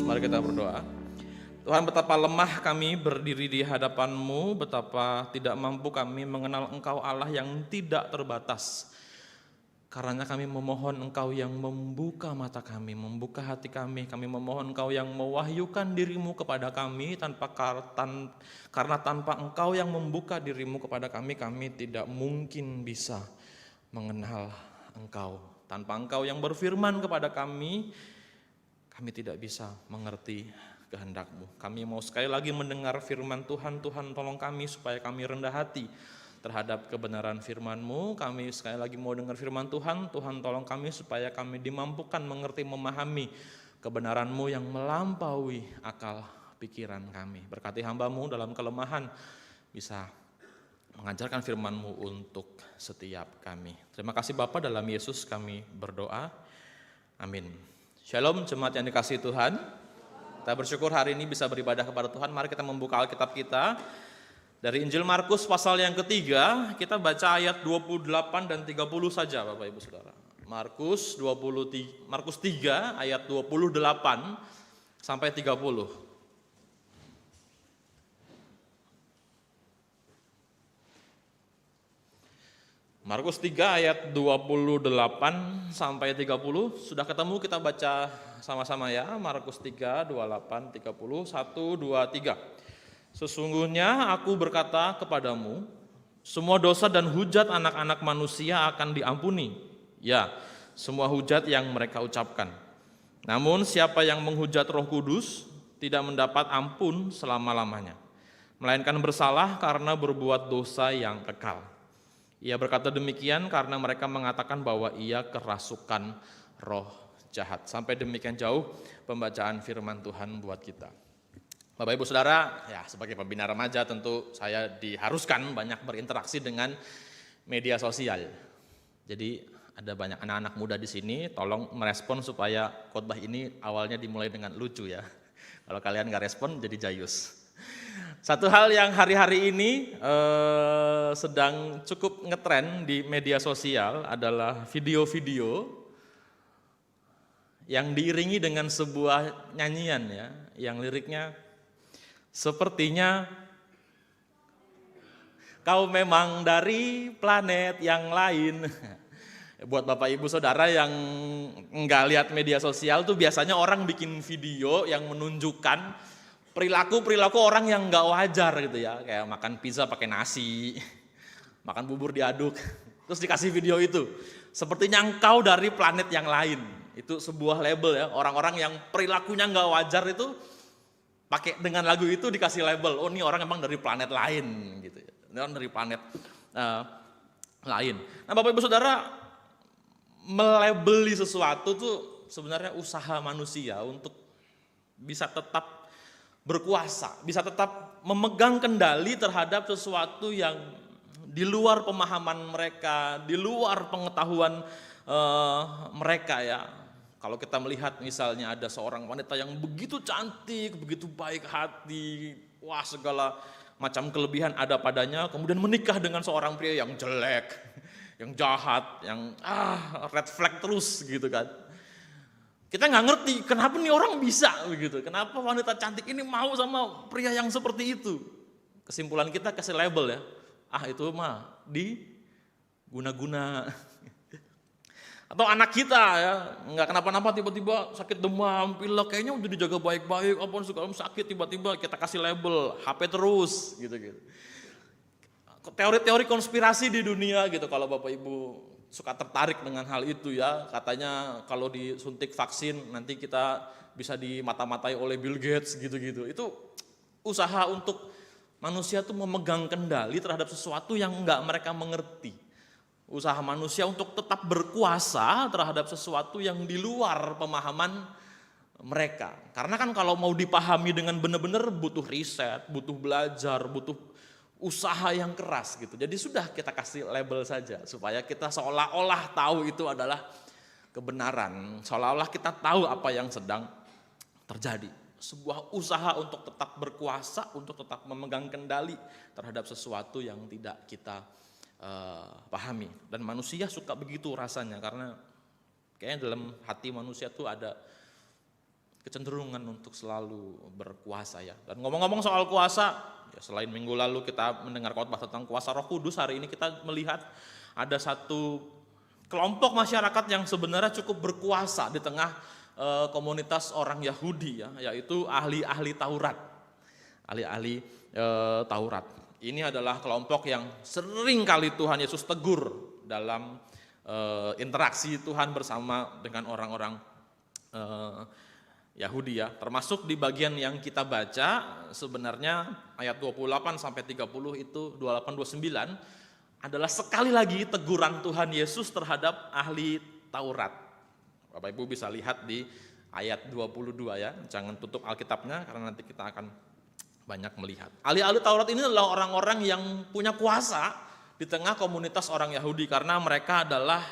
Mari kita berdoa. Tuhan, betapa lemah kami berdiri di hadapan-Mu, betapa tidak mampu kami mengenal Engkau Allah yang tidak terbatas. Karena kami memohon Engkau yang membuka mata kami, membuka hati kami memohon Engkau yang mewahyukan diri-Mu kepada kami, karena tanpa Engkau yang membuka diri-Mu kepada kami tidak mungkin bisa mengenal Engkau. Tanpa Engkau yang berfirman kepada kami tidak bisa mengerti kehendak-Mu. Kami mau sekali lagi mendengar firman Tuhan. Tuhan, tolong kami supaya kami rendah hati terhadap kebenaran firman-Mu. Kami sekali lagi mau dengar firman Tuhan. Tuhan, tolong kami supaya kami dimampukan mengerti, memahami kebenaran-Mu yang melampaui akal pikiran kami. Berkati hamba-Mu dalam kelemahan bisa mengajarkan firman-Mu untuk setiap kami. Terima kasih Bapa, dalam Yesus kami berdoa. Amin. Shalom jemaat yang dikasihi Tuhan. Kita bersyukur hari ini bisa beribadah kepada Tuhan. Mari kita membuka Alkitab kita. Dari Injil Markus pasal yang ketiga, kita baca ayat 28 dan 30 saja Bapak Ibu Saudara. Markus 3 ayat 28 sampai 30. Markus 3 ayat 28 sampai 30. Sudah ketemu, kita baca sama-sama ya. Markus 3, 28, 30, 1, 2, 3. Sesungguhnya aku berkata kepadamu, semua dosa dan hujat anak-anak manusia akan diampuni. Ya, semua hujat yang mereka ucapkan. Namun siapa yang menghujat Roh Kudus tidak mendapat ampun selama-lamanya, melainkan bersalah karena berbuat dosa yang kekal. Ia berkata demikian karena mereka mengatakan bahwa ia kerasukan roh jahat. Sampai demikian jauh pembacaan firman Tuhan buat kita. Bapak Ibu Saudara, ya sebagai pembina remaja tentu saya diharuskan banyak berinteraksi dengan media sosial. Jadi ada banyak anak-anak muda di sini, tolong merespon supaya khotbah ini awalnya dimulai dengan lucu ya. Kalau kalian nggak respon jadi jayus. Satu hal yang hari-hari ini sedang cukup ngetren di media sosial adalah video-video yang diiringi dengan sebuah nyanyian ya, yang liriknya sepertinya kau memang dari planet yang lain. Buat Bapak Ibu Saudara yang nggak lihat media sosial tuh biasanya orang bikin video yang menunjukkan perilaku orang yang nggak wajar gitu ya, kayak makan pizza pakai nasi, makan bubur diaduk, terus dikasih video itu. Sepertinya engkau dari planet yang lain. Itu sebuah label ya, orang-orang yang perilakunya nggak wajar itu pakai dengan lagu itu dikasih label. Oh ini orang emang dari planet lain gitu ya, ini orang dari planet lain. Nah Bapak Ibu Saudara, melabeli sesuatu tuh sebenarnya usaha manusia untuk bisa tetap berkuasa, bisa tetap memegang kendali terhadap sesuatu yang di luar pemahaman mereka, di luar pengetahuan mereka ya. Kalau kita melihat misalnya ada seorang wanita yang begitu cantik, begitu baik hati, wah segala macam kelebihan ada padanya, kemudian menikah dengan seorang pria yang jelek, yang jahat, yang red flag terus gitu kan. Kita nggak ngerti kenapa nih orang bisa begitu, kenapa wanita cantik ini mau sama pria yang seperti itu. Kesimpulan kita kasih label ya, itu mah diguna-guna. Atau anak kita ya, nggak kenapa-napa tiba-tiba sakit demam, pilek, kayaknya udah dijaga baik-baik, apapun suka sakit tiba-tiba kita kasih label, HP terus gitu-gitu. Teori-teori konspirasi di dunia gitu kalau Bapak Ibu suka tertarik dengan hal itu ya, katanya kalau disuntik vaksin nanti kita bisa dimata-matai oleh Bill Gates gitu-gitu. Itu usaha untuk manusia tuh memegang kendali terhadap sesuatu yang enggak mereka mengerti. Usaha manusia untuk tetap berkuasa terhadap sesuatu yang di luar pemahaman mereka. Karena kan kalau mau dipahami dengan benar-benar butuh riset, butuh belajar, butuh usaha yang keras gitu. Jadi sudah kita kasih label saja supaya kita seolah-olah tahu itu adalah kebenaran. Seolah-olah kita tahu apa yang sedang terjadi. Sebuah usaha untuk tetap berkuasa, untuk tetap memegang kendali terhadap sesuatu yang tidak kita pahami. Dan manusia suka begitu rasanya karena kayaknya dalam hati manusia tuh ada kecenderungan untuk selalu berkuasa ya. Dan ngomong-ngomong soal kuasa, ya selain minggu lalu kita mendengar khotbah tentang kuasa Roh Kudus, hari ini kita melihat ada satu kelompok masyarakat yang sebenarnya cukup berkuasa di tengah komunitas orang Yahudi ya, yaitu ahli-ahli Taurat. Ahli-ahli Taurat. Ini adalah kelompok yang sering kali Tuhan Yesus tegur dalam interaksi Tuhan bersama dengan orang-orang Yahudi ya. Termasuk di bagian yang kita baca sebenarnya ayat 28 sampai 30 itu 28 29 adalah sekali lagi teguran Tuhan Yesus terhadap ahli Taurat. Bapak Ibu bisa lihat di ayat 22 ya. Jangan tutup Alkitabnya karena nanti kita akan banyak melihat. Ahli-ahli Taurat ini adalah orang-orang yang punya kuasa di tengah komunitas orang Yahudi karena mereka adalah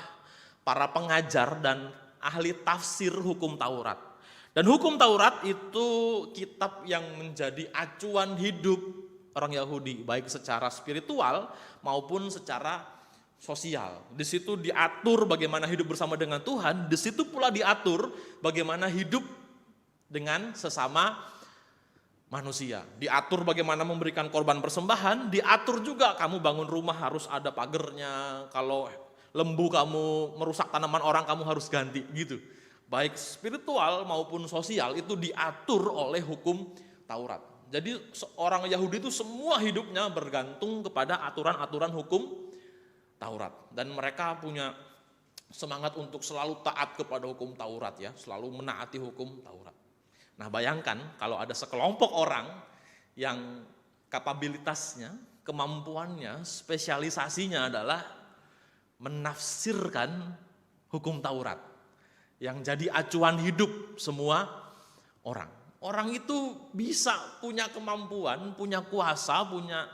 para pengajar dan ahli tafsir hukum Taurat. Dan hukum Taurat itu kitab yang menjadi acuan hidup orang Yahudi, baik secara spiritual maupun secara sosial. Di situ diatur bagaimana hidup bersama dengan Tuhan, di situ pula diatur bagaimana hidup dengan sesama manusia. Diatur bagaimana memberikan korban persembahan, diatur juga kamu bangun rumah harus ada pagernya, kalau lembu kamu merusak tanaman orang kamu harus ganti gitu. Baik spiritual maupun sosial itu diatur oleh hukum Taurat. Jadi orang Yahudi itu semua hidupnya bergantung kepada aturan-aturan hukum Taurat. Dan mereka punya semangat untuk selalu taat kepada hukum Taurat ya, selalu menaati hukum Taurat. Nah bayangkan kalau ada sekelompok orang yang kapabilitasnya, kemampuannya, spesialisasinya adalah menafsirkan hukum Taurat yang jadi acuan hidup semua orang. Orang itu bisa punya kemampuan, punya kuasa, punya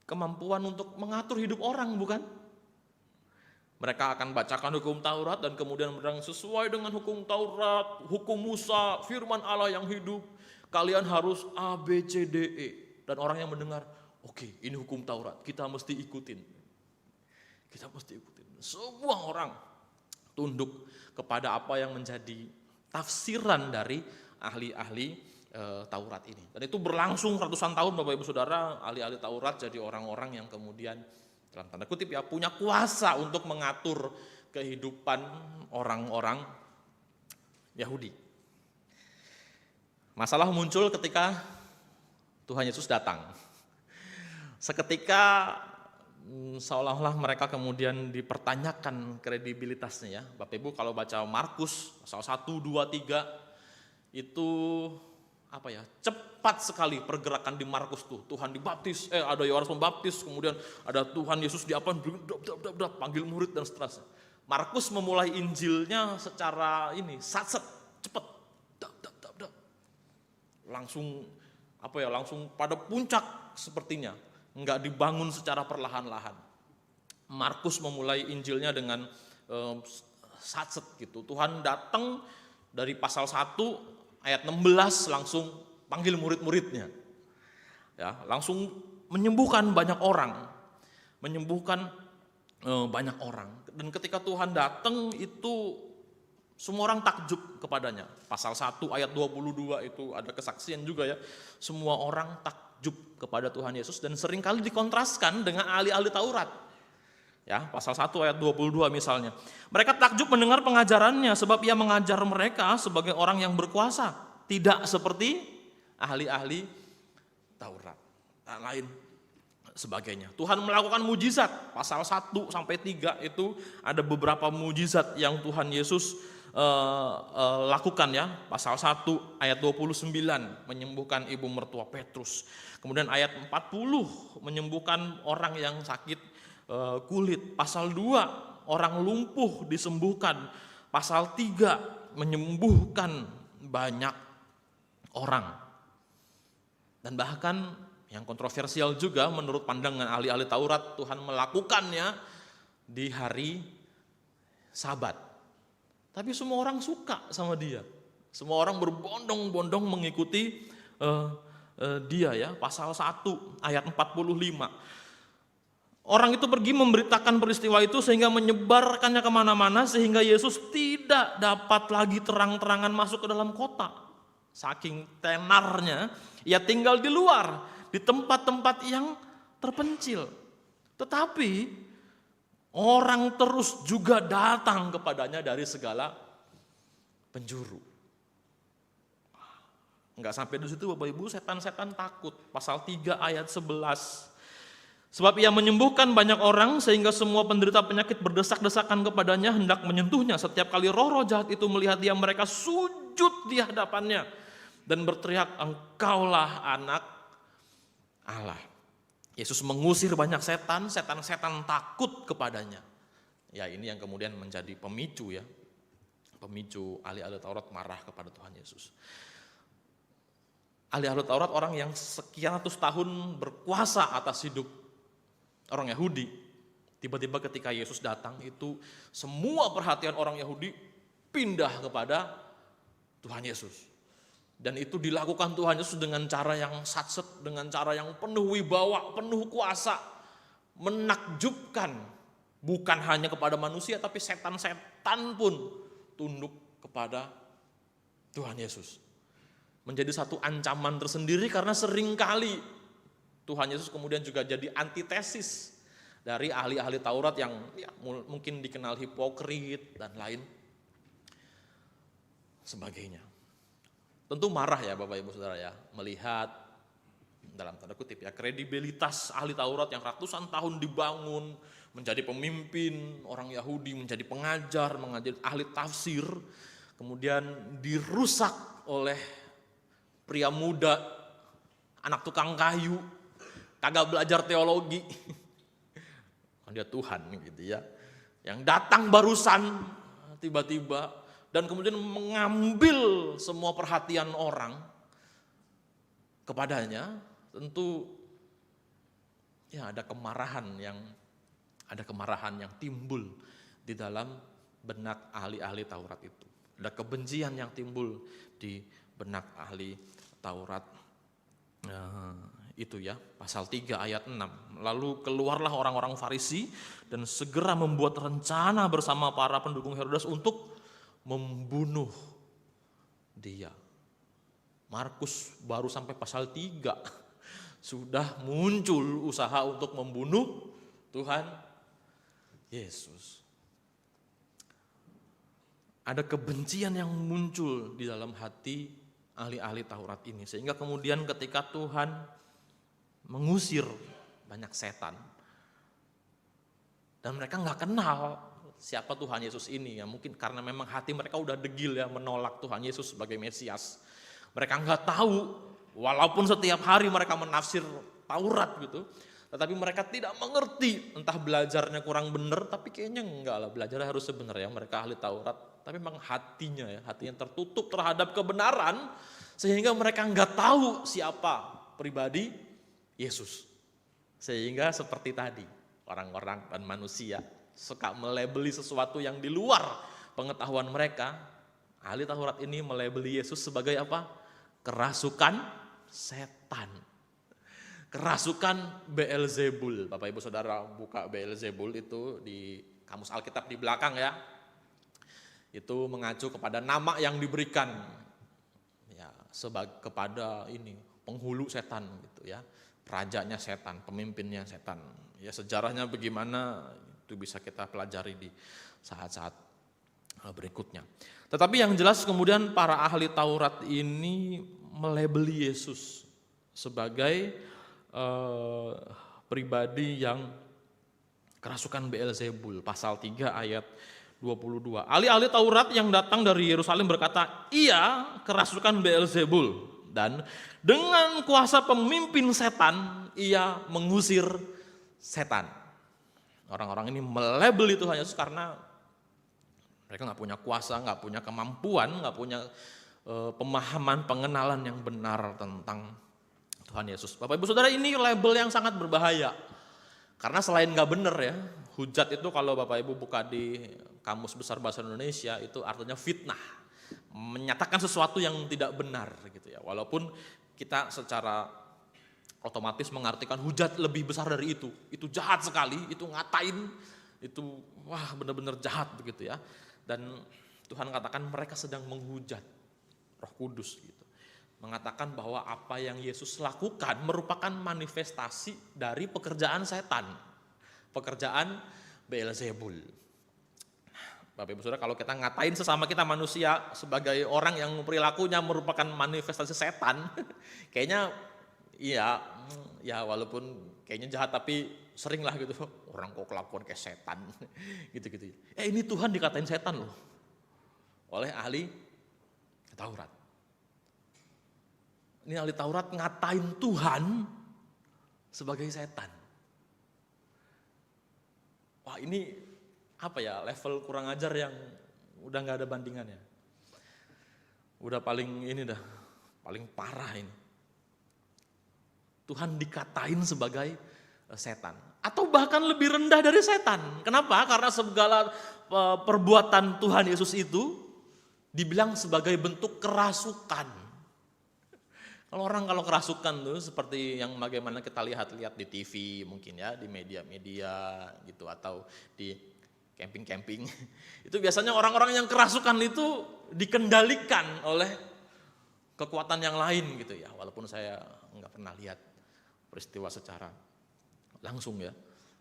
kemampuan untuk mengatur hidup orang, bukan? Mereka akan bacakan hukum Taurat dan kemudian bilang sesuai dengan hukum Taurat, hukum Musa, firman Allah yang hidup, kalian harus A, B, C, D, E. Dan orang yang mendengar, oke, ini hukum Taurat, kita mesti ikutin. Kita mesti ikutin. Semua orang tunduk kepada apa yang menjadi tafsiran dari ahli-ahli Taurat ini. Dan itu berlangsung ratusan tahun Bapak Ibu Saudara, ahli-ahli Taurat jadi orang-orang yang kemudian dalam tanda kutip ya punya kuasa untuk mengatur kehidupan orang-orang Yahudi. Masalah muncul ketika Tuhan Yesus datang. Seketika seolah-olah mereka kemudian dipertanyakan kredibilitasnya ya. Bapak Ibu kalau baca Markus pasal 1, 2, 3 itu apa ya, cepat sekali pergerakan di Markus tuh. Tuhan dibaptis, ada Yohanes Pembaptis, kemudian ada Tuhan Yesus diapain, panggil murid dan seterusnya. Markus memulai Injilnya secara ini, satset, cepet, langsung apa ya, langsung pada puncak sepertinya, enggak dibangun secara perlahan-lahan. Markus memulai Injilnya dengan satset gitu. Tuhan datang dari pasal 1 ayat 16 langsung panggil murid-muridnya. Ya, langsung menyembuhkan banyak orang. Menyembuhkan banyak orang. Dan ketika Tuhan datang itu semua orang takjub kepadanya. Pasal 1 ayat 22 itu ada kesaksian juga ya. Semua orang takjub kepada Tuhan Yesus dan seringkali dikontraskan dengan ahli-ahli Taurat. Ya, pasal 1 ayat 22 misalnya. Mereka takjub mendengar pengajarannya sebab ia mengajar mereka sebagai orang yang berkuasa, tidak seperti ahli-ahli Taurat dan lain sebagainya. Tuhan melakukan mujizat. Pasal 1 sampai 3 itu ada beberapa mujizat yang Tuhan Yesus lakukan ya. Pasal 1 ayat 29 menyembuhkan ibu mertua Petrus. Kemudian ayat 40 menyembuhkan orang yang sakit kulit. Pasal 2 orang lumpuh disembuhkan. Pasal 3 menyembuhkan banyak orang. Dan bahkan yang kontroversial juga menurut pandangan ahli-ahli Taurat, Tuhan melakukannya di hari Sabat. Tapi semua orang suka sama dia. Semua orang berbondong-bondong mengikuti dia ya. Pasal 1 ayat 45. Orang itu pergi memberitakan peristiwa itu sehingga menyebarkannya kemana-mana sehingga Yesus tidak dapat lagi terang-terangan masuk ke dalam kota. Saking tenarnya, ia tinggal di luar, di tempat-tempat yang terpencil. Tetapi orang terus juga datang kepadanya dari segala penjuru. Enggak sampai di situ Bapak Ibu, setan-setan takut. Pasal 3 ayat 11. Sebab ia menyembuhkan banyak orang sehingga semua penderita penyakit berdesak-desakan kepadanya hendak menyentuhnya. Setiap kali roh-roh jahat itu melihat dia, mereka sujud di hadapannya dan berteriak, "Engkaulah anak Allah." Yesus mengusir banyak setan, setan-setan takut kepadanya. Ya, ini yang kemudian menjadi pemicu ya. Pemicu ahli-ahli Taurat marah kepada Tuhan Yesus. Ahli-ahli Taurat orang yang sekian ratus tahun berkuasa atas hidup orang Yahudi. Tiba-tiba ketika Yesus datang itu semua perhatian orang Yahudi pindah kepada Tuhan Yesus. Dan itu dilakukan Tuhan Yesus dengan cara yang satset, dengan cara yang penuh wibawa, penuh kuasa, menakjubkan. Bukan hanya kepada manusia tapi setan-setan pun tunduk kepada Tuhan Yesus. Menjadi satu ancaman tersendiri karena seringkali Tuhan Yesus kemudian juga jadi antitesis dari ahli-ahli Taurat yang ya, mungkin dikenal hipokrit dan lain sebagainya. Tentu marah ya Bapak Ibu Saudara ya, melihat dalam tanda kutip ya kredibilitas ahli Taurat yang ratusan tahun dibangun menjadi pemimpin orang Yahudi, menjadi pengajar, mengajar ahli tafsir, kemudian dirusak oleh pria muda, anak tukang kayu, kagak belajar teologi. Dia Tuhan gitu ya. Yang datang barusan tiba-tiba dan kemudian mengambil semua perhatian orang kepadanya, tentu ya ada kemarahan yang timbul di dalam benak ahli-ahli Taurat itu. Ada kebencian yang timbul di benak ahli Taurat. Itu ya, pasal 3 ayat 6. Lalu keluarlah orang-orang Farisi dan segera membuat rencana bersama para pendukung Herodes untuk membunuh dia. Markus baru sampai pasal 3 sudah muncul usaha untuk membunuh Tuhan Yesus. Ada kebencian yang muncul di dalam hati ahli-ahli Taurat ini. Sehingga kemudian ketika Tuhan mengusir banyak setan dan mereka nggak kenal siapa Tuhan Yesus ini ya, mungkin karena memang hati mereka udah degil ya menolak Tuhan Yesus sebagai Mesias. Mereka nggak tahu, walaupun setiap hari mereka menafsir Taurat gitu, tetapi mereka tidak mengerti, entah belajarnya kurang benar, tapi kayaknya enggak lah, belajarnya harus sebenar ya, mereka ahli Taurat, tapi memang hatinya ya, hati yang tertutup terhadap kebenaran sehingga mereka nggak tahu siapa pribadi Yesus. Sehingga seperti tadi, orang-orang dan manusia suka melabeli sesuatu yang di luar pengetahuan mereka. Ahli Taurat ini melabeli Yesus sebagai apa? Kerasukan setan. Kerasukan Beelzebul. Bapak Ibu Saudara buka Beelzebul itu di kamus Alkitab di belakang ya. Itu mengacu kepada nama yang diberikan ya, kepada ini penghulu setan gitu ya. Rajanya setan, pemimpinnya setan. Ya sejarahnya bagaimana itu bisa kita pelajari di saat-saat berikutnya. Tetapi yang jelas kemudian para ahli Taurat ini melabeli Yesus sebagai pribadi yang kerasukan Beelzebul. Pasal 3 ayat 22. Ahli-ahli Taurat yang datang dari Yerusalem berkata, "Ia kerasukan Beelzebul dan dengan kuasa pemimpin setan ia mengusir setan." Orang-orang ini melabeli Tuhan Yesus karena mereka nggak punya kuasa, nggak punya kemampuan, nggak punya pemahaman, pengenalan yang benar tentang Tuhan Yesus. Bapak Ibu Saudara, ini label yang sangat berbahaya. Karena selain nggak benar ya, hujat itu kalau Bapak Ibu buka di Kamus Besar Bahasa Indonesia itu artinya fitnah. Menyatakan sesuatu yang tidak benar gitu ya. Walaupun kita secara otomatis mengartikan hujat lebih besar dari itu. Itu jahat sekali, itu ngatain, itu wah benar-benar jahat begitu ya. Dan Tuhan katakan mereka sedang menghujat Roh Kudus gitu. Mengatakan bahwa apa yang Yesus lakukan merupakan manifestasi dari pekerjaan setan. Pekerjaan Beelzebul. Bapak Ibu Saudara, kalau kita ngatain sesama kita manusia sebagai orang yang perilakunya merupakan manifestasi setan, kayaknya ya walaupun kayaknya jahat tapi sering lah gitu, orang kok kelakuan kayak setan gitu-gitu. Ini Tuhan dikatain setan loh oleh ahli Taurat. Ini ahli Taurat ngatain Tuhan sebagai setan. Wah, ini apa ya, level kurang ajar yang udah gak ada bandingannya. Udah paling parah ini. Tuhan dikatain sebagai setan. Atau bahkan lebih rendah dari setan. Kenapa? Karena segala perbuatan Tuhan Yesus itu dibilang sebagai bentuk kerasukan. Kalau kerasukan tuh seperti yang bagaimana kita lihat di TV mungkin ya, di media-media gitu, atau di camping-camping. Itu biasanya orang-orang yang kerasukan itu dikendalikan oleh kekuatan yang lain gitu ya. Walaupun saya nggak pernah lihat peristiwa secara langsung ya.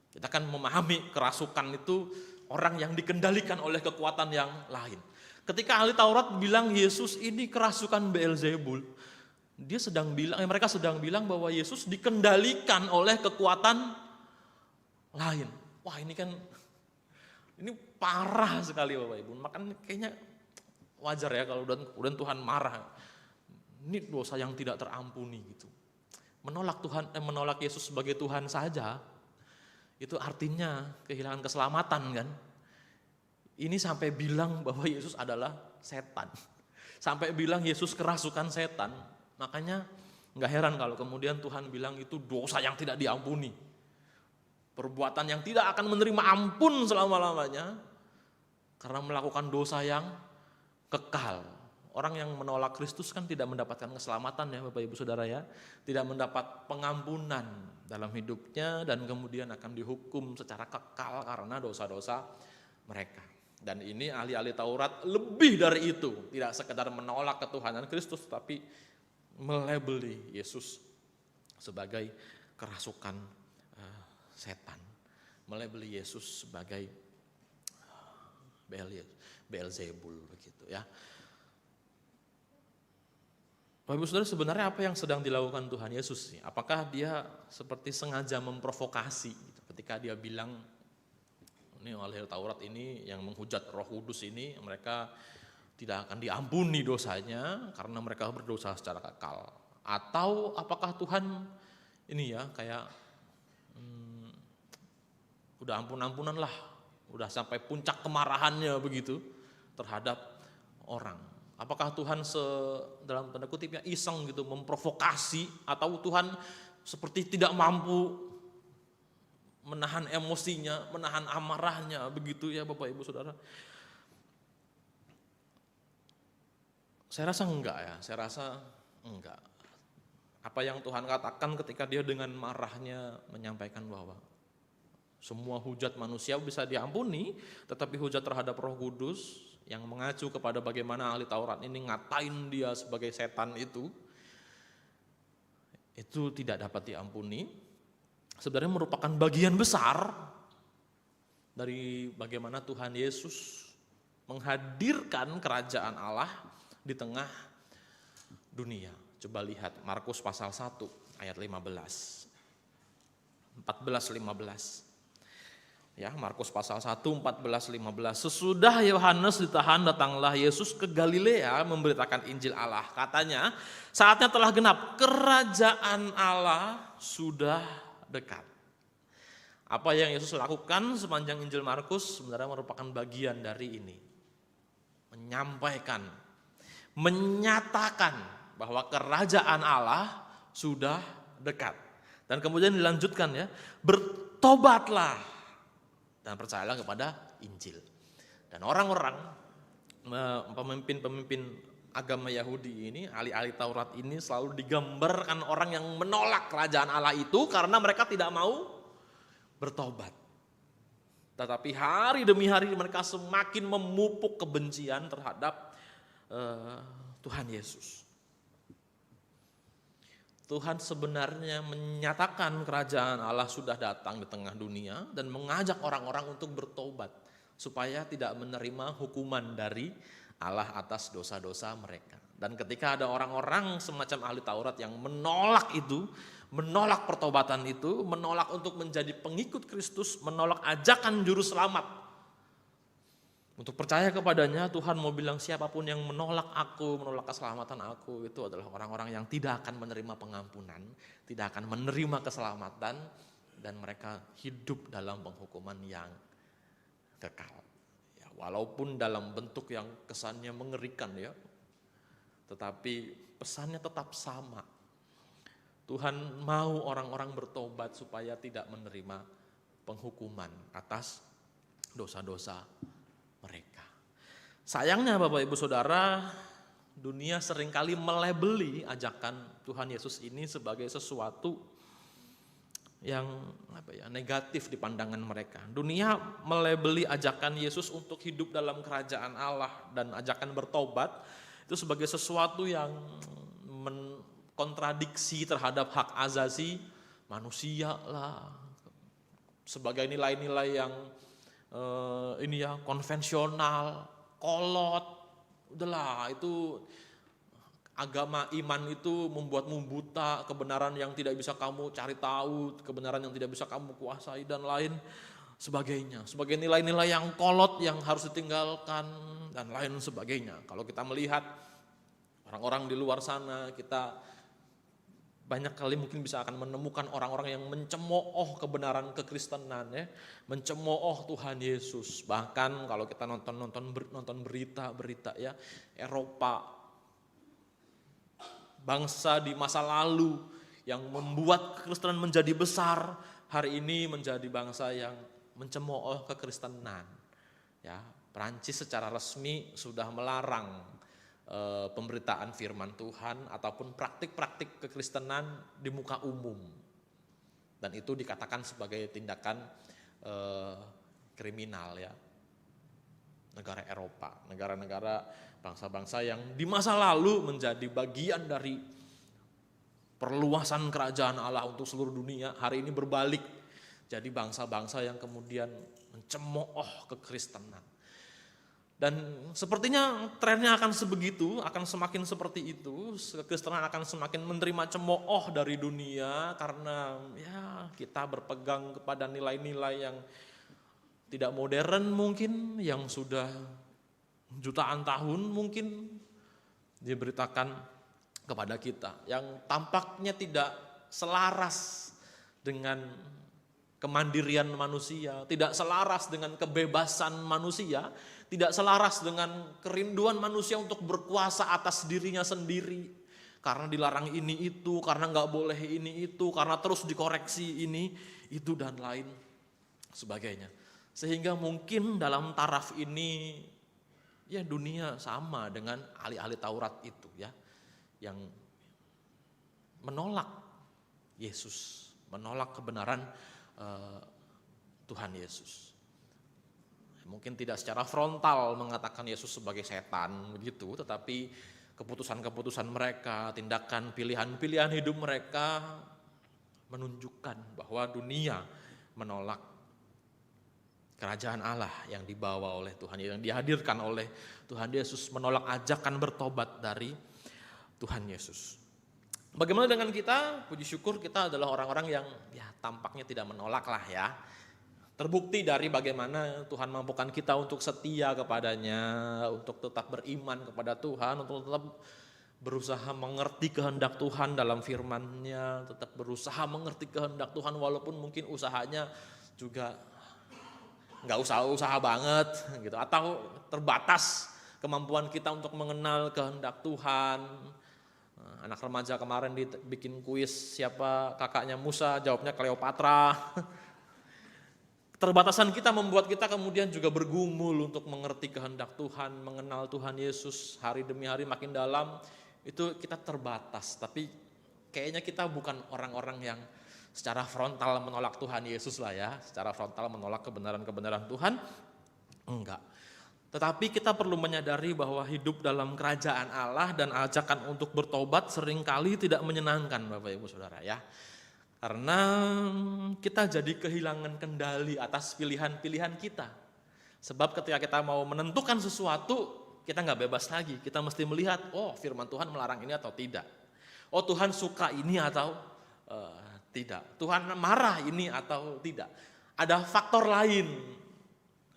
Kita kan memahami kerasukan itu orang yang dikendalikan oleh kekuatan yang lain. Ketika ahli Taurat bilang Yesus ini kerasukan Beelzebul, mereka sedang bilang bahwa Yesus dikendalikan oleh kekuatan lain. Wah, ini parah sekali Bapak Ibu. Makanya kayaknya wajar ya kalau udah Tuhan marah. Ini dosa yang tidak terampuni gitu. Menolak Yesus sebagai Tuhan saja itu artinya kehilangan keselamatan kan. Ini sampai bilang bahwa Yesus adalah setan. Sampai bilang Yesus kerasukan setan. Makanya gak heran kalau kemudian Tuhan bilang itu dosa yang tidak diampuni. Perbuatan yang tidak akan menerima ampun selama-lamanya karena melakukan dosa yang kekal. Orang yang menolak Kristus kan tidak mendapatkan keselamatan ya Bapak Ibu Saudara ya. Tidak mendapat pengampunan dalam hidupnya dan kemudian akan dihukum secara kekal karena dosa-dosa mereka. Dan ini ahli-ahli Taurat lebih dari itu. Tidak sekedar menolak ketuhanan Kristus tapi melabeli Yesus sebagai kerasukan setan, melabeli Yesus sebagai Beelzebul begitu ya. Bapak Ibu Saudara, sebenarnya apa yang sedang dilakukan Tuhan Yesus sih? Apakah dia seperti sengaja memprovokasi gitu, ketika dia bilang ini oleh Taurat ini yang menghujat Roh Kudus ini mereka tidak akan diampuni dosanya karena mereka berdosa secara kekal. Atau apakah Tuhan ini ya kayak udah ampun-ampunan lah, udah sampai puncak kemarahannya begitu terhadap orang. Apakah Tuhan dalam tanda kutipnya iseng gitu memprovokasi, atau Tuhan seperti tidak mampu menahan emosinya, menahan amarahnya begitu ya Bapak Ibu Saudara. Saya rasa enggak. Apa yang Tuhan katakan ketika dia dengan marahnya menyampaikan bahwa semua hujat manusia bisa diampuni, tetapi hujat terhadap Roh Kudus yang mengacu kepada bagaimana ahli Taurat ini ngatain dia sebagai setan itu tidak dapat diampuni. Sebenarnya merupakan bagian besar dari bagaimana Tuhan Yesus menghadirkan kerajaan Allah di tengah dunia. Coba lihat Markus pasal 1 ayat 14-15. Ya, Markus pasal 1, 14-15. Sesudah Yohanes ditahan, datanglah Yesus ke Galilea memberitakan Injil Allah. Katanya, saatnya telah genap, kerajaan Allah sudah dekat. Apa yang Yesus lakukan sepanjang Injil Markus sebenarnya merupakan bagian dari ini. Menyampaikan, menyatakan bahwa kerajaan Allah sudah dekat. Dan kemudian dilanjutkan ya, bertobatlah dan percayalah kepada Injil. Dan orang-orang, pemimpin-pemimpin agama Yahudi ini, ahli-ahli Taurat ini selalu digambarkan orang yang menolak kerajaan Allah itu karena mereka tidak mau bertobat. Tetapi hari demi hari mereka semakin memupuk kebencian terhadap Tuhan Yesus. Tuhan sebenarnya menyatakan kerajaan Allah sudah datang di tengah dunia dan mengajak orang-orang untuk bertobat supaya tidak menerima hukuman dari Allah atas dosa-dosa mereka. Dan ketika ada orang-orang semacam ahli Taurat yang menolak itu, menolak pertobatan itu, menolak untuk menjadi pengikut Kristus, menolak ajakan juru selamat untuk percaya kepadanya, Tuhan mau bilang siapapun yang menolak aku, menolak keselamatan aku, itu adalah orang-orang yang tidak akan menerima pengampunan, tidak akan menerima keselamatan, dan mereka hidup dalam penghukuman yang kekal. Ya, walaupun dalam bentuk yang kesannya mengerikan ya, tetapi pesannya tetap sama. Tuhan mau orang-orang bertobat supaya tidak menerima penghukuman atas dosa-dosa mereka. Sayangnya Bapak Ibu Saudara, dunia seringkali melabeli ajakan Tuhan Yesus ini sebagai sesuatu yang negatif di pandangan mereka. Dunia melabeli ajakan Yesus untuk hidup dalam kerajaan Allah dan ajakan bertobat itu sebagai sesuatu yang kontradiksi terhadap hak asasi manusia lah, sebagai nilai-nilai yang konvensional, kolot, udahlah itu agama iman itu membuatmu buta, kebenaran yang tidak bisa kamu cari tahu, kebenaran yang tidak bisa kamu kuasai dan lain sebagainya. Sebagai nilai-nilai yang kolot yang harus ditinggalkan dan lain sebagainya. Kalau kita melihat orang-orang di luar sana, kita banyak kali mungkin bisa akan menemukan orang-orang yang mencemooh kebenaran kekristenan ya, mencemooh Tuhan Yesus. Bahkan kalau kita nonton berita ya, Eropa, bangsa di masa lalu yang membuat kekristenan menjadi besar, hari ini menjadi bangsa yang mencemooh kekristenan. Ya, Prancis secara resmi sudah melarang pemberitaan firman Tuhan ataupun praktik-praktik kekristenan di muka umum, dan itu dikatakan sebagai tindakan kriminal ya. Negara Eropa, negara-negara bangsa-bangsa yang di masa lalu menjadi bagian dari perluasan kerajaan Allah untuk seluruh dunia, hari ini berbalik jadi bangsa-bangsa yang kemudian mencemooh kekristenan. Dan sepertinya trennya akan sebegitu, akan semakin seperti itu. Kekristenan akan semakin menerima cemooh dari dunia karena ya kita berpegang kepada nilai-nilai yang tidak modern mungkin, yang sudah jutaan tahun mungkin diberitakan kepada kita, yang tampaknya tidak selaras dengan kemandirian manusia, tidak selaras dengan kebebasan manusia, tidak selaras dengan kerinduan manusia untuk berkuasa atas dirinya sendiri. Karena dilarang ini itu, karena nggak boleh ini itu, karena terus dikoreksi ini, itu dan lain sebagainya. Sehingga mungkin dalam taraf ini ya dunia sama dengan ahli-ahli Taurat itu ya, yang menolak Yesus, menolak kebenaran Tuhan Yesus. Mungkin tidak secara frontal mengatakan Yesus sebagai setan begitu, tetapi keputusan-keputusan mereka, tindakan, pilihan-pilihan hidup mereka menunjukkan bahwa dunia menolak kerajaan Allah yang dibawa oleh Tuhan, yang dihadirkan oleh Tuhan Yesus, menolak ajakan bertobat dari Tuhan Yesus. Bagaimana dengan kita? Puji syukur kita adalah orang-orang yang ya tampaknya tidak menolak lah ya. Terbukti dari bagaimana Tuhan mampukan kita untuk setia kepadanya, untuk tetap beriman kepada Tuhan, untuk tetap berusaha mengerti kehendak Tuhan dalam firman-Nya, tetap berusaha mengerti kehendak Tuhan walaupun mungkin usahanya juga nggak usaha banget gitu, atau terbatas kemampuan kita untuk mengenal kehendak Tuhan. Anak remaja kemarin dibikin kuis siapa kakaknya Musa, jawabnya Kleopatra. Keterbatasan kita membuat kita kemudian juga bergumul untuk mengerti kehendak Tuhan, mengenal Tuhan Yesus hari demi hari makin dalam. Itu kita terbatas, tapi kayaknya kita bukan orang-orang yang secara frontal menolak Tuhan Yesus lah ya, secara frontal menolak kebenaran-kebenaran Tuhan, enggak. Tetapi kita perlu menyadari bahwa hidup dalam kerajaan Allah dan ajakan untuk bertobat seringkali tidak menyenangkan Bapak Ibu Saudara ya. Karena kita jadi kehilangan kendali atas pilihan-pilihan kita. Sebab ketika kita mau menentukan sesuatu, kita nggak bebas lagi. Kita mesti melihat, oh firman Tuhan melarang ini atau tidak. Oh Tuhan suka ini atau tidak. Tuhan marah ini atau tidak. Ada faktor lain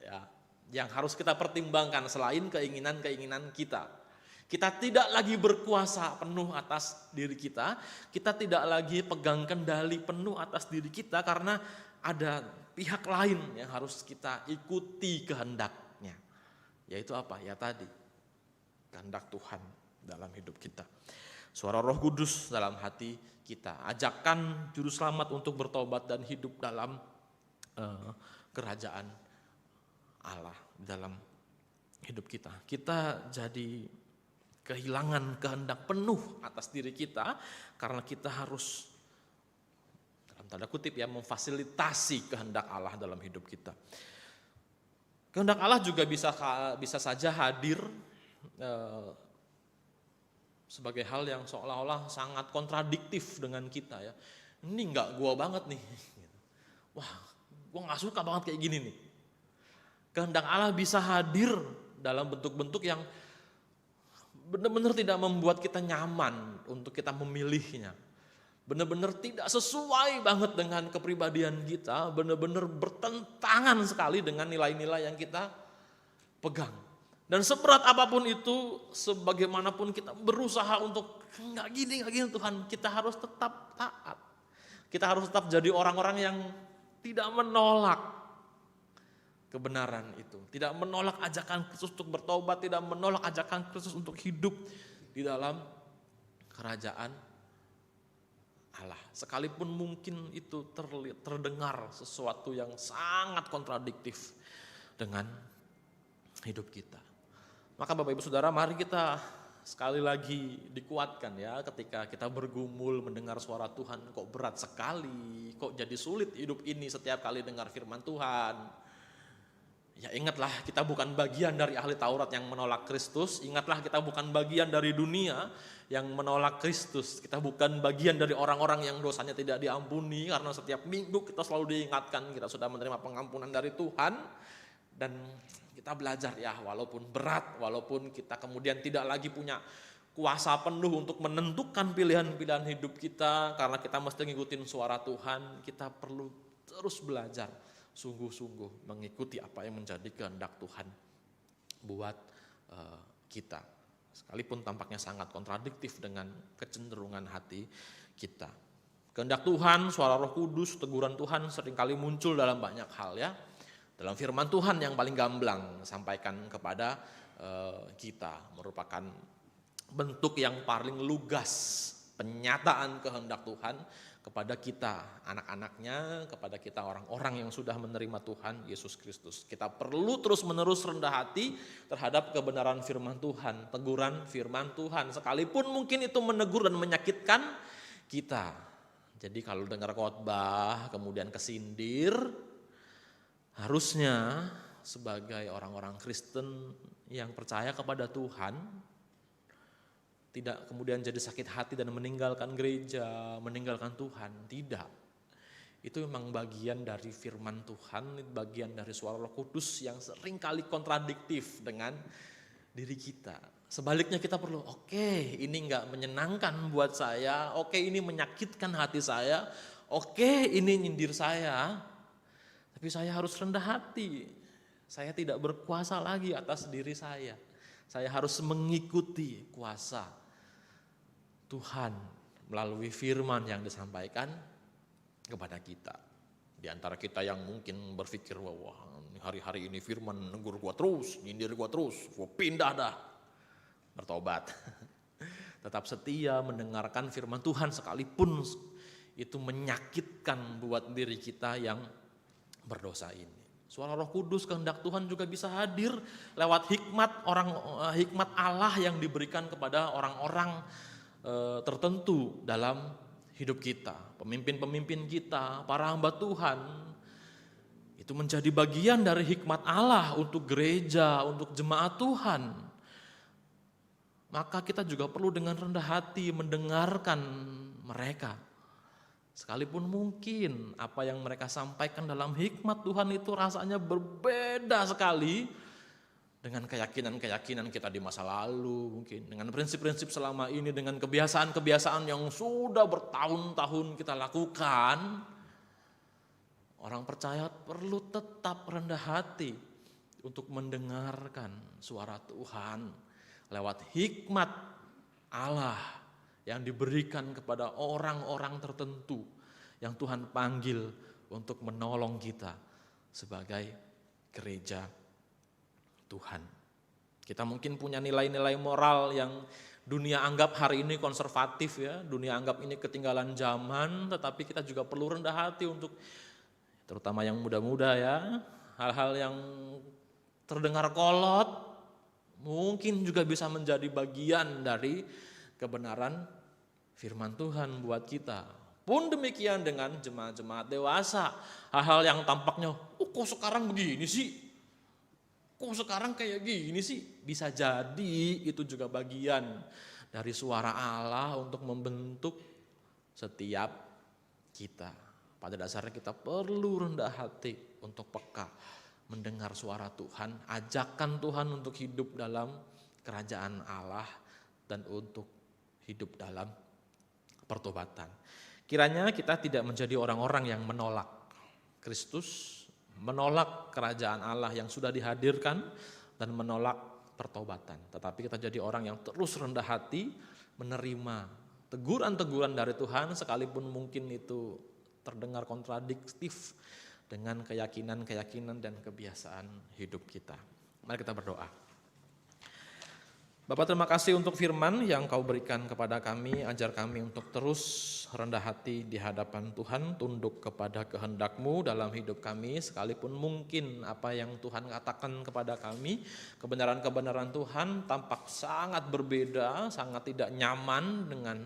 ya, yang harus kita pertimbangkan selain keinginan-keinginan kita. Kita tidak lagi berkuasa penuh atas diri kita tidak lagi pegang kendali penuh atas diri kita karena ada pihak lain yang harus kita ikuti kehendaknya. Yaitu apa? Ya tadi, kehendak Tuhan dalam hidup kita. Suara Roh Kudus dalam hati kita. Ajakan juru selamat untuk bertobat dan hidup dalam kerajaan Allah dalam hidup kita. Kita jadi kehilangan kehendak penuh atas diri kita karena kita harus dalam tanda kutip ya memfasilitasi kehendak Allah dalam hidup kita. Kehendak Allah juga bisa saja hadir sebagai hal yang seolah-olah sangat kontradiktif dengan kita ya. Ini enggak gua banget nih. Wah, gua enggak suka banget kayak gini nih. Kehendak Allah bisa hadir dalam bentuk-bentuk yang benar-benar tidak membuat kita nyaman untuk kita memilihnya. Benar-benar tidak sesuai banget dengan kepribadian kita, benar-benar bertentangan sekali dengan nilai-nilai yang kita pegang. Dan seberat apapun itu, sebagaimanapun kita berusaha untuk enggak gini Tuhan, kita harus tetap taat. Kita harus tetap jadi orang-orang yang tidak menolak kebenaran itu. Tidak menolak ajakan Kristus untuk bertobat, tidak menolak ajakan Kristus untuk hidup di dalam kerajaan Allah. Sekalipun mungkin itu terdengar sesuatu yang sangat kontradiktif dengan hidup kita. Maka Bapak Ibu Saudara, mari kita sekali lagi dikuatkan ya ketika kita bergumul mendengar suara Tuhan, kok berat sekali, kok jadi sulit hidup ini setiap kali dengar firman Tuhan. Ya ingatlah kita bukan bagian dari ahli Taurat yang menolak Kristus, ingatlah kita bukan bagian dari dunia yang menolak Kristus, kita bukan bagian dari orang-orang yang dosanya tidak diampuni karena setiap minggu kita selalu diingatkan kita sudah menerima pengampunan dari Tuhan dan kita belajar ya walaupun berat, walaupun kita kemudian tidak lagi punya kuasa penuh untuk menentukan pilihan-pilihan hidup kita karena kita mesti ngikutin suara Tuhan, kita perlu terus belajar sungguh-sungguh mengikuti apa yang menjadi kehendak Tuhan buat kita. Sekalipun tampaknya sangat kontradiktif dengan kecenderungan hati kita. Kehendak Tuhan, suara Roh Kudus, teguran Tuhan seringkali muncul dalam banyak hal ya. Dalam firman Tuhan yang paling gamblang sampaikan kepada kita merupakan bentuk yang paling lugas penyataan kehendak Tuhan kepada kita, anak-anaknya, kepada kita orang-orang yang sudah menerima Tuhan Yesus Kristus. Kita perlu terus-menerus rendah hati terhadap kebenaran firman Tuhan, teguran firman Tuhan. Sekalipun mungkin itu menegur dan menyakitkan kita. Jadi kalau dengar khotbah kemudian kesindir, harusnya sebagai orang-orang Kristen yang percaya kepada Tuhan, tidak kemudian jadi sakit hati dan meninggalkan gereja, meninggalkan Tuhan. Tidak. Itu memang bagian dari firman Tuhan, bagian dari suara Roh Kudus yang seringkali kontradiktif dengan diri kita. Sebaliknya kita perlu, oke, ini enggak menyenangkan buat saya, oke ini menyakitkan hati saya, oke ini nyindir saya, tapi saya harus rendah hati. Saya tidak berkuasa lagi atas diri saya. Saya harus mengikuti kuasa Tuhan melalui firman yang disampaikan kepada kita. Di antara kita yang mungkin berpikir, wah hari-hari ini firman negur gua terus, nyindir gua terus, gua pindah dah, bertobat. Tetap setia mendengarkan firman Tuhan sekalipun itu menyakitkan buat diri kita yang berdosa ini. Suara Roh Kudus, kehendak Tuhan juga bisa hadir lewat hikmat Allah yang diberikan kepada orang-orang tertentu dalam hidup kita. Pemimpin-pemimpin kita, para hamba Tuhan, itu menjadi bagian dari hikmat Allah untuk gereja, untuk jemaat Tuhan. Maka kita juga perlu dengan rendah hati mendengarkan mereka. Sekalipun mungkin apa yang mereka sampaikan dalam hikmat Tuhan itu rasanya berbeda sekali dengan keyakinan-keyakinan kita di masa lalu, mungkin dengan prinsip-prinsip selama ini, dengan kebiasaan-kebiasaan yang sudah bertahun-tahun kita lakukan. Orang percaya perlu tetap rendah hati untuk mendengarkan suara Tuhan lewat hikmat Allah yang diberikan kepada orang-orang tertentu yang Tuhan panggil untuk menolong kita sebagai gereja Tuhan. Kita mungkin punya nilai-nilai moral yang dunia anggap hari ini konservatif ya, dunia anggap ini ketinggalan zaman, tetapi kita juga perlu rendah hati untuk, terutama yang muda-muda ya, hal-hal yang terdengar kolot mungkin juga bisa menjadi bagian dari kebenaran firman Tuhan buat kita. Pun demikian dengan jemaat-jemaat dewasa. Hal-hal yang tampaknya, kok sekarang begini sih? Kok sekarang kayak gini sih? Bisa jadi itu juga bagian dari suara Allah untuk membentuk setiap kita. Pada dasarnya kita perlu rendah hati untuk peka mendengar suara Tuhan, ajakan Tuhan untuk hidup dalam kerajaan Allah dan untuk hidup dalam pertobatan. Kiranya kita tidak menjadi orang-orang yang menolak Kristus, menolak kerajaan Allah yang sudah dihadirkan dan menolak pertobatan. Tetapi kita jadi orang yang terus rendah hati menerima teguran-teguran dari Tuhan sekalipun mungkin itu terdengar kontradiktif dengan keyakinan-keyakinan dan kebiasaan hidup kita. Mari kita berdoa. Bapak, terima kasih untuk firman yang Kau berikan kepada kami, ajar kami untuk terus rendah hati di hadapan Tuhan, tunduk kepada kehendak-Mu dalam hidup kami, sekalipun mungkin apa yang Tuhan katakan kepada kami, kebenaran-kebenaran Tuhan tampak sangat berbeda, sangat tidak nyaman dengan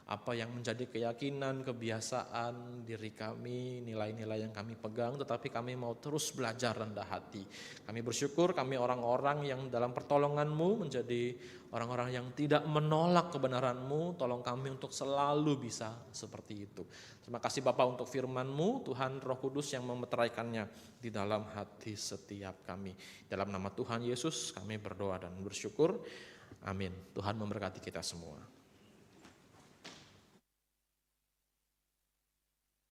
apa yang menjadi keyakinan, kebiasaan diri kami, nilai-nilai yang kami pegang, tetapi kami mau terus belajar rendah hati. Kami bersyukur kami orang-orang yang dalam pertolongan-Mu menjadi orang-orang yang tidak menolak kebenaran-Mu. Tolong kami untuk selalu bisa seperti itu. Terima kasih Bapak untuk firman-Mu, Tuhan Roh Kudus yang memeteraikannya di dalam hati setiap kami. Dalam nama Tuhan Yesus kami berdoa dan bersyukur. Amin. Tuhan memberkati kita semua.